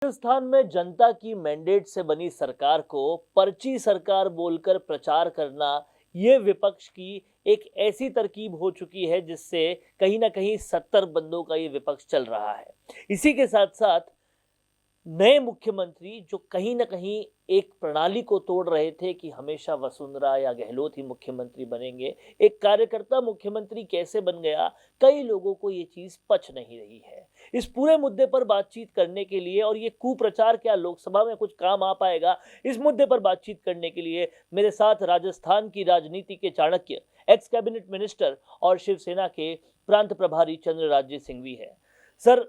राजस्थान में जनता की मैंडेट से बनी सरकार को पर्ची सरकार बोलकर प्रचार करना ये विपक्ष की एक ऐसी तरकीब हो चुकी है जिससे कहीं ना कहीं 70 बंदों का ये विपक्ष चल रहा है। इसी के साथ साथ नए मुख्यमंत्री जो कहीं ना कहीं एक प्रणाली को तोड़ रहे थे कि हमेशा वसुंधरा या गहलोत ही मुख्यमंत्री बनेंगे, एक कार्यकर्ता मुख्यमंत्री कैसे बन गया, कई लोगों को ये चीज पच नहीं रही है। इस पूरे मुद्दे पर बातचीत करने के लिए और ये कुप्रचार क्या लोकसभा में कुछ काम आ पाएगा, इस मुद्दे पर बातचीत करने के लिए मेरे साथ राजस्थान की राजनीति के चाणक्य, एक्स कैबिनेट मिनिस्टर और शिवसेना के प्रांत प्रभारी चंद्रराज्य सिंघवी है। सर,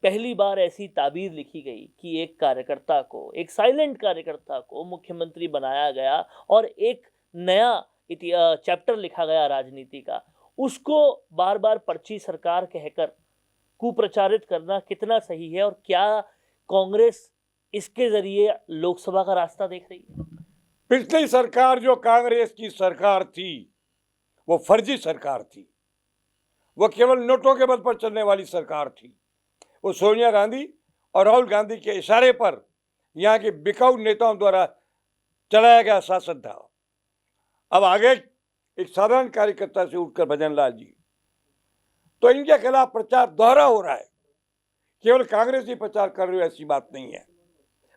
पहली बार ऐसी ताबीर लिखी गई कि एक कार्यकर्ता को, एक साइलेंट कार्यकर्ता को मुख्यमंत्री बनाया गया और एक नया चैप्टर लिखा गया राजनीति का। उसको बार बार पर्ची सरकार कहकर कुप्रचारित करना कितना सही है और क्या कांग्रेस इसके जरिए लोकसभा का रास्ता देख रही है? पिछली सरकार जो कांग्रेस की सरकार थी वो फर्जी सरकार थी। वो केवल नोटों के बल पर चलने वाली सरकार थी। वो सोनिया गांधी और राहुल गांधी के इशारे पर यहाँ के बिकाऊ नेताओं द्वारा चलाया गया शासन था। अब आगे एक साधारण कार्यकर्ता से उठकर भजन लाल जी, तो इनके खिलाफ प्रचार दोहरा हो रहा है। केवल कांग्रेस ही प्रचार कर रही है ऐसी बात नहीं है।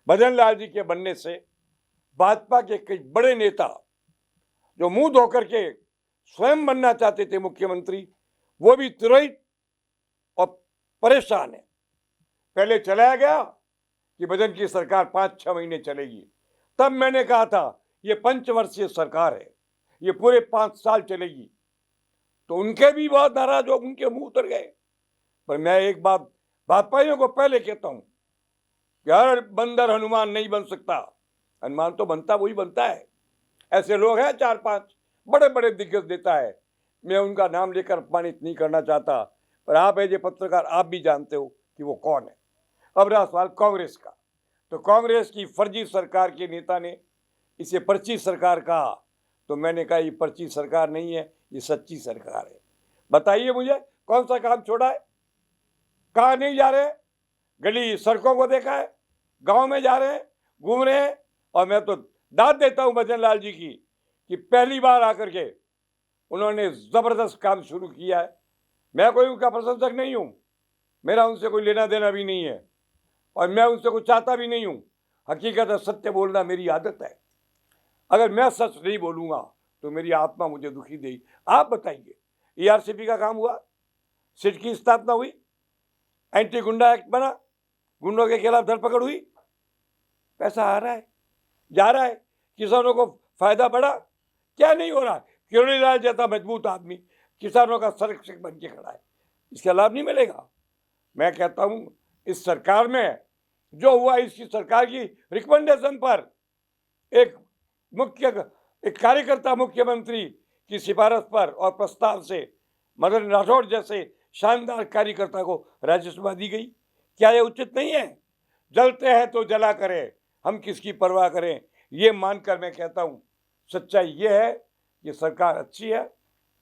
भजन लाल जी के बनने से भाजपा के कई बड़े नेता जो मुंह धोकर के स्वयं बनना चाहते थे मुख्यमंत्री, वो भी तुरंत और परेशान है। पहले चलाया गया कि भजन की सरकार 5-6 महीने चलेगी। तब मैंने कहा था ये पंचवर्षीय सरकार है, ये पूरे 5 साल चलेगी। तो उनके भी बहुत नाराज हो, उनके मुंह उतर गए। पर मैं एक बात भाजपाइयों को पहले कहता हूं कि हर बंदर हनुमान नहीं बन सकता। हनुमान तो बनता वही बनता है। ऐसे लोग हैं 4-5 बड़े बड़े दिग्गज नेता है। मैं उनका नाम लेकर अपमानित नहीं करना चाहता, पर आप एज ए पत्रकार आप भी जानते हो कि वो कौन है। अब रहा सवाल कांग्रेस का, तो कांग्रेस की फर्जी सरकार के नेता ने इसे पर्ची सरकार कहा, तो मैंने कहा ये पर्ची सरकार नहीं है, ये सच्ची सरकार है। बताइए मुझे कौन सा काम छोड़ा है, कहाँ नहीं जा रहे, गली सड़कों को देखा है, गांव में जा रहे हैं, घूम रहे हैं। और मैं तो दाद देता हूं भजन लाल जी की कि पहली बार आकर के उन्होंने जबरदस्त काम शुरू किया है। मैं कोई उनका प्रशंसक नहीं हूं, मेरा उनसे कोई लेना देना भी नहीं है और मैं उनसे कुछ चाहता भी नहीं हूं। हकीकत है, सत्य बोलना मेरी आदत है। अगर मैं सच नहीं बोलूंगा तो मेरी आत्मा मुझे दुखी देगी। आप बताइए, ईआरसीपी का काम हुआ, सिट की स्थापना हुई, एंटी गुंडा एक्ट बना, गुंडों के खिलाफ धरपकड़ हुई, पैसा आ रहा है, जा रहा है, किसानों को फायदा बढ़ा, क्या नहीं हो रहा? किरोड़ी लाल जैसा मजबूत आदमी किसानों का संरक्षक बन के खड़ा है, इसका लाभ नहीं मिलेगा? मैं कहता हूं इस सरकार में जो हुआ, इसकी सरकार की रिकमेंडेशन पर एक कार्यकर्ता मुख्यमंत्री की सिफारिश पर और प्रस्ताव से मदन राठौड़ जैसे शानदार कार्यकर्ता को राज्यसभा दी गई। क्या यह उचित नहीं है? जलते हैं तो जला करें, हम किसकी परवाह करें। ये मानकर मैं कहता हूं सच्चाई ये है कि सरकार अच्छी है,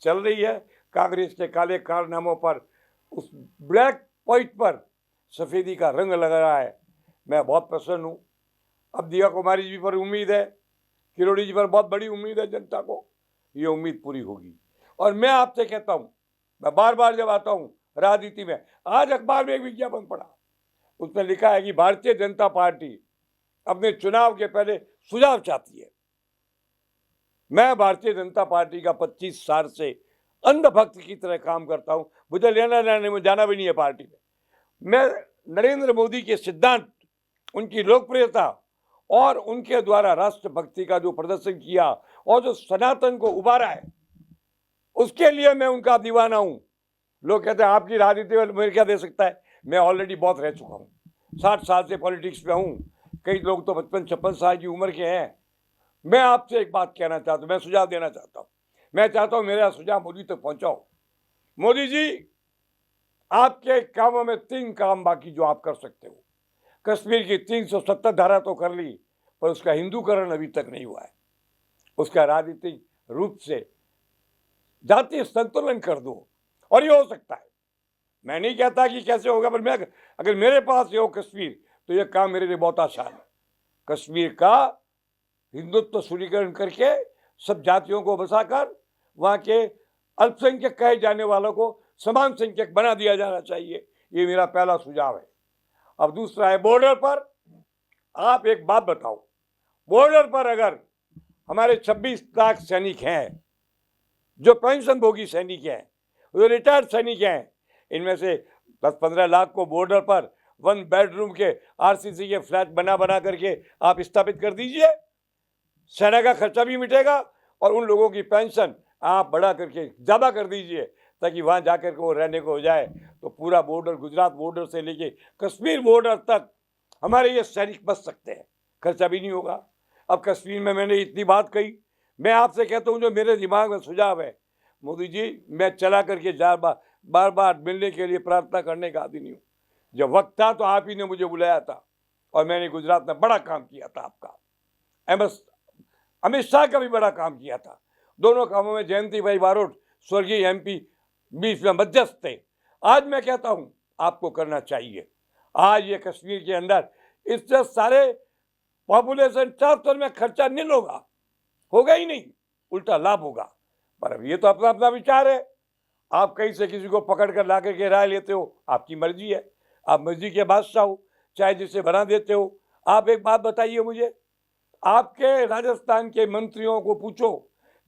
चल रही है। कांग्रेस के काले कारनामों पर, उस ब्लैक पॉइंट पर सफेदी का रंग लग रहा है। मैं बहुत प्रसन्न हूँ। अब दिया कुमारी जी पर उम्मीद है, किरोड़ी जी पर बहुत बड़ी उम्मीद है जनता को, ये उम्मीद पूरी होगी। और मैं आपसे कहता हूँ, मैं बार बार जब आता हूँ राजनीति में, आज अखबार में एक विज्ञापन पढ़ा, उसमें लिखा है कि भारतीय जनता पार्टी अपने चुनाव के पहले सुझाव चाहती है। मैं भारतीय जनता पार्टी का 25 साल से अंधभक्त की तरह काम करता हूं, मुझे लेना देना नहीं, जाना भी नहीं है पार्टी में। मैं नरेंद्र मोदी के सिद्धांत, उनकी लोकप्रियता और उनके द्वारा राष्ट्रभक्ति का जो प्रदर्शन किया और जो सनातन को उबारा है, उसके लिए मैं उनका दीवाना हूं। लोग कहते हैं आपकी राजनीति में मेरे क्या दे सकता है? मैं ऑलरेडी बहुत रह चुका हूं, 60 साल से पॉलिटिक्स में हूं। कई लोग तो 55-56 साल की उम्र के हैं। मैं आपसे एक बात कहना चाहता हूं, मैं सुझाव देना चाहता हूं। मैं चाहता हूं मेरा सुझाव मोदी तक पहुंचाओ। मोदी जी, आपके कामों में 3 काम बाकी जो आप कर सकते हो। कश्मीर की 370 धारा तो कर ली, पर उसका हिंदूकरण अभी तक नहीं हुआ है। उसका राजनीतिक रूप से जातीय संतुलन कर दो, और ये हो सकता है। मैं नहीं कहता कि कैसे होगा, पर मैं अगर मेरे पास ये हो कश्मीर, तो ये काम मेरे लिए बहुत आसान है। कश्मीर का हिंदुत्व सुदृढ़ीकरण करके सब जातियों को बसाकर वहाँ के अल्पसंख्यक कहे जाने वालों को समान संख्यक बना दिया जाना चाहिए। ये मेरा पहला सुझाव है। अब दूसरा है बॉर्डर पर। आप एक बात बताओ, बॉर्डर पर अगर हमारे 26 लाख सैनिक हैं, जो पेंशन भोगी सैनिक हैं, जो रिटायर्ड सैनिक हैं, इनमें से 10-15 लाख को बॉर्डर पर 1 बेडरूम के आरसीसी के फ्लैट बना करके आप स्थापित कर दीजिए। सेना का खर्चा भी मिटेगा और उन लोगों की पेंशन आप बढ़ा करके ज़्यादा कर दीजिए, ताकि वहाँ जाकर के वो रहने को हो जाए। तो पूरा बॉर्डर, गुजरात बॉर्डर से लेके कश्मीर बॉर्डर तक हमारे ये सैनिक बच सकते हैं, खर्चा भी नहीं होगा। अब कश्मीर में मैंने इतनी बात कही, मैं आपसे कहता हूँ जो मेरे दिमाग में सुझाव है, मोदी जी, मैं चला करके बार बार मिलने के लिए प्रार्थना करने का आदि नहीं हूँ। जब वक्त था तो आप ही ने मुझे बुलाया था और मैंने गुजरात में बड़ा काम किया था आपका। अमित शाह का भी बड़ा काम किया था। दोनों कामों में जयंती भाई बारोट स्वर्गीय MP बीच में मध्यस्थ थे। आज मैं कहता हूं आपको करना चाहिए। आज ये कश्मीर के अंदर इससे सारे पॉपुलेशन ट्रांसफर में खर्चा नहीं होगा ही नहीं, उल्टा लाभ होगा। पर अब ये तो अपना अपना विचार है। आप कहीं से किसी को पकड़ कर ला करके राय लेते हो, आपकी मर्जी है। आप मर्जी के बादशाह हो, चाहे जिसे बना देते हो। आप एक बात बताइए मुझे, आपके राजस्थान के मंत्रियों को पूछो,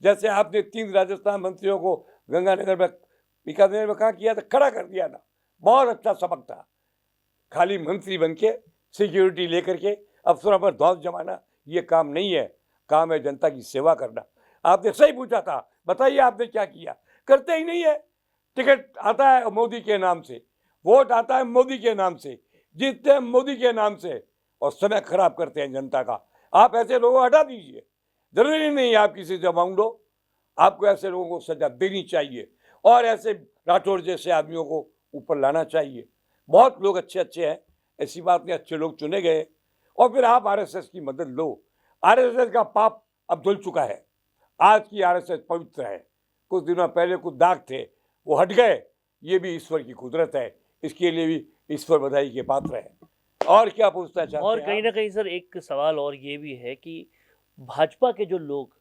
जैसे आपने 3 राजस्थान मंत्रियों को गंगानगर में, बीकानेर में कहाँ किया था, खड़ा कर दिया था। बहुत अच्छा सबक था। खाली मंत्री बन के सिक्योरिटी लेकर के अफसरों पर दौड़ जमाना ये काम नहीं है। काम है जनता की सेवा करना। आपने सही पूछा था, बताइए आपने क्या किया? करते ही नहीं है। टिकट आता है मोदी के नाम से, वोट आता है मोदी के नाम से, जीतते हैं मोदी के नाम से और समय खराब करते हैं जनता का। आप ऐसे लोगों को हटा दीजिए। जरूरी नहीं आप किसी से मांग लो, आपको ऐसे लोगों को सजा देनी चाहिए और ऐसे राठौर जैसे आदमियों को ऊपर लाना चाहिए। बहुत लोग अच्छे हैं, ऐसी बात नहीं, अच्छे लोग चुने गए और फिर आप RSS की मदद लो। RSS का पाप अब धुल चुका है। आज की RSS पवित्र है। कुछ दिनों पहले कुछ दाग थे, वो हट गए। ये भी ईश्वर की कुदरत है, इसके लिए भी ईश्वर बधाई के पात्र है। और क्या पूछना चाहते हैं? और कहीं ना कहीं सर एक सवाल और ये भी है कि भाजपा के जो लोग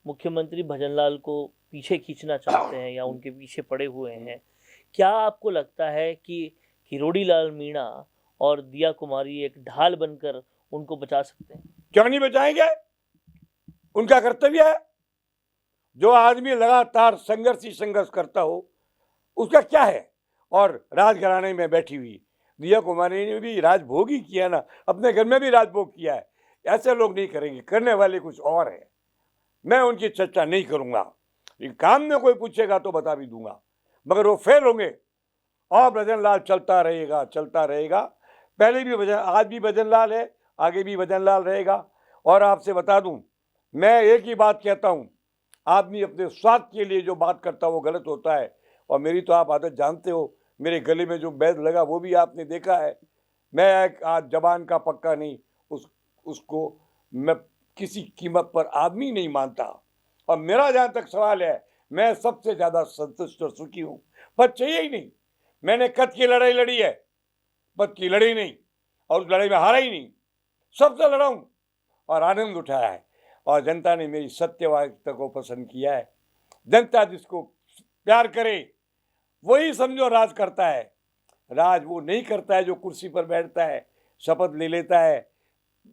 मुख्यमंत्री भजनलाल को पीछे खींचना चाहते हैं या उनके पीछे पड़े हुए हैं, क्या आपको लगता है कि किरोड़ी लाल मीणा और दिया कुमारी एक ढाल बनकर उनको बचा सकते हैं? क्यों नहीं बचाएंगे? उनका कर्तव्य है। जो आदमी लगातार संघर्ष ही संघर्ष करता हो, उसका क्या है? और राजघराने में बैठी हुई दिया कुमारी ने भी राजभोग ही किया ना, अपने घर में भी राजभोग किया है। ऐसे लोग नहीं करेंगे, करने वाले कुछ और है। मैं उनकी चर्चा नहीं करूंगा। काम में कोई पूछेगा तो बता भी दूंगा, मगर वो फेल होंगे और भजनलाल चलता रहेगा। पहले भी भजन, आज भी भजनलाल है, आगे भी भजनलाल रहेगा। और आपसे बता दूं, मैं एक ही बात कहता हूं, आदमी अपने स्वार्थ के लिए जो बात करता है वो गलत होता है। और मेरी तो आप आदत जानते हो, मेरे गले में जो बैद लगा वो भी आपने देखा है। मैं एक आज जबान का पक्का नहीं, उसको मैं किसी कीमत पर आदमी नहीं मानता। और मेरा जहाँ तक सवाल है, मैं सबसे ज़्यादा संतुष्ट और सुखी हूँ। पद चाहिए ही नहीं। मैंने कद की लड़ाई लड़ी है, पद की लड़ी नहीं, और उस लड़ाई में हारा ही नहीं। सबसे लड़ा हूँ और आनंद उठाया है। और जनता ने मेरी सत्यवादिता को पसंद किया है। जनता जिसको प्यार करे वही समझो राज करता है। राज वो नहीं करता है जो कुर्सी पर बैठता है, शपथ ले लेता है,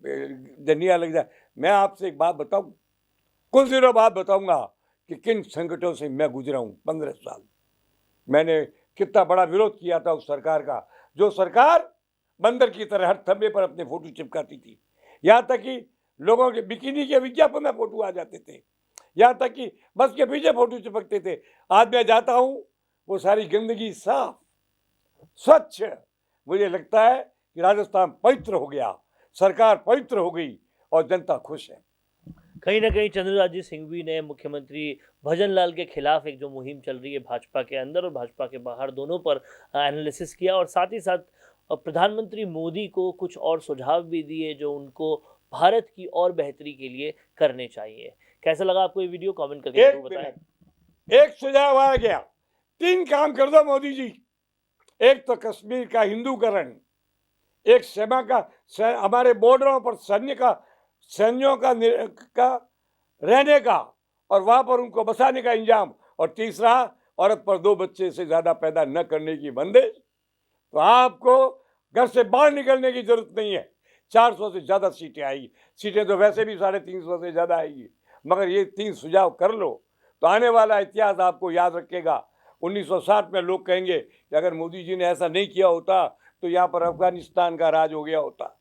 जनिया लग जाए। मैं आपसे एक बात बताऊं, कुछ दिनों बाद बताऊंगा कि किन संकटों से मैं गुजरा हूं। 15 साल मैंने कितना बड़ा विरोध किया था उस सरकार का, जो सरकार बंदर की तरह हर थंबे पर अपने फोटो चिपकाती थी। यहाँ तक कि लोगों के बिकिनी के विज्ञापन में फोटो आ जाते थे, यहाँ तक कि बस के पीछे फोटो चिपकते थे। आज मैं जाता हूँ, वो सारी गंदगी साफ स्वच्छ। मुझे लगता है कि राजस्थान पवित्र हो गया, सरकार पवित्र हो गई और जनता खुश है। कहीं ना कहीं चंद्रराज सिंघवी ने मुख्यमंत्री भजनलाल के खिलाफ एक जो मुहिम चल रही है भाजपा के अंदर और भाजपा के बाहर दोनों पर एनालिसिस किया और साथ ही साथ प्रधानमंत्री मोदी को कुछ और सुझाव भी दिए जो उनको भारत की और बेहतरी के लिए करने चाहिए। कैसा लगा आपको ये वीडियो? कमेंट करके जरूर बताएं। एक सुझाव आ गया, 3 काम कर दो मोदी जी। एक तो कश्मीर का हिंदूकरण, एक हमारे बॉर्डरों पर सैन्यों का रहने का और वहाँ पर उनको बसाने का इंतजाम, और तीसरा औरत पर 2 बच्चे से ज़्यादा पैदा न करने की बंदिश। तो आपको घर से बाहर निकलने की जरूरत नहीं है। 400 से ज़्यादा सीटें आएगी, सीटें तो वैसे भी 350 से ज़्यादा आएगी, मगर ये 3 सुझाव कर लो तो आने वाला इतिहास आपको याद रखेगा। 1960 में लोग कहेंगे कि अगर मोदी जी ने ऐसा नहीं किया होता तो यहाँ पर अफगानिस्तान का राज हो गया होता।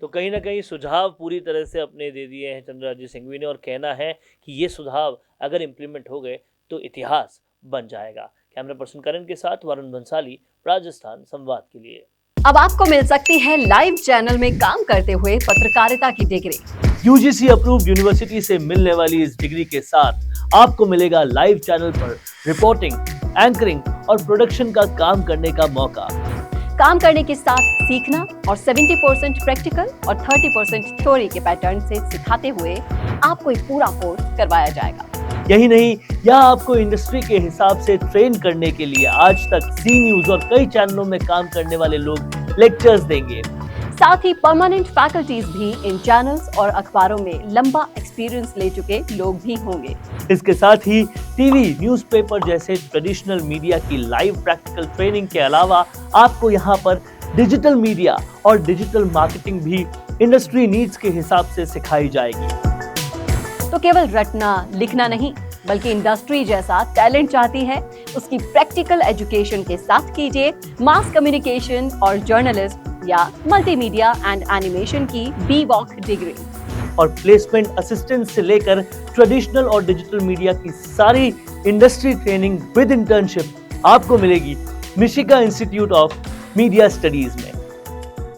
तो कहीं ना कहीं सुझाव पूरी तरह से अपने दे दिए हैं चंद्रराजीव सिंघवी ने, और कहना है कि ये सुझाव अगर इम्प्लीमेंट हो गए तो इतिहास बन जाएगा। कैमरा पर्सन करण के साथ वरुण बंसाली, राजस्थान संवाद के लिए। अब आपको मिल सकती है लाइव चैनल में काम करते हुए पत्रकारिता की डिग्री। यूजीसी अप्रूव्ड यूनिवर्सिटी से मिलने वाली इस डिग्री के साथ आपको मिलेगा लाइव चैनल पर रिपोर्टिंग, एंकरिंग और प्रोडक्शन का काम करने का मौका। काम करने के साथ सीखना और 70% प्रैक्टिकल और 30% थ्योरी के पैटर्न से सिखाते हुए आपको एक पूरा कोर्स करवाया जाएगा। यही नहीं, यहाँ आपको इंडस्ट्री के हिसाब से ट्रेन करने के लिए आज तक जी न्यूज और कई चैनलों में काम करने वाले लोग लेक्चर्स देंगे। साथ ही परमानेंट फैकल्टीज भी इन चैनल्स और अखबारों में लंबा एक्सपीरियंस ले चुके लोग भी होंगे। इसके साथ ही टीवी, न्यूज़पेपर जैसे ट्रेडिशनल मीडिया की लाइव प्रैक्टिकल ट्रेनिंग के अलावा आपको यहाँ पर डिजिटल मीडिया और डिजिटल मार्केटिंग भी इंडस्ट्री नीड्स के हिसाब से सिखाई जाएगी। तो केवल रटना लिखना नहीं, बल्कि इंडस्ट्री जैसा टैलेंट चाहती है, उसकी प्रैक्टिकल एजुकेशन के साथ कीजिए मास कम्युनिकेशन और जर्नलिस्ट या मल्टीमीडिया एंड एनिमेशन की BVOC डिग्री। और प्लेसमेंट असिस्टेंट से लेकर ट्रेडिशनल और डिजिटल मीडिया की सारी इंडस्ट्री ट्रेनिंग विद इंटर्नशिप आपको मिलेगी मिशिगा इंस्टीट्यूट ऑफ मीडिया स्टडीज में।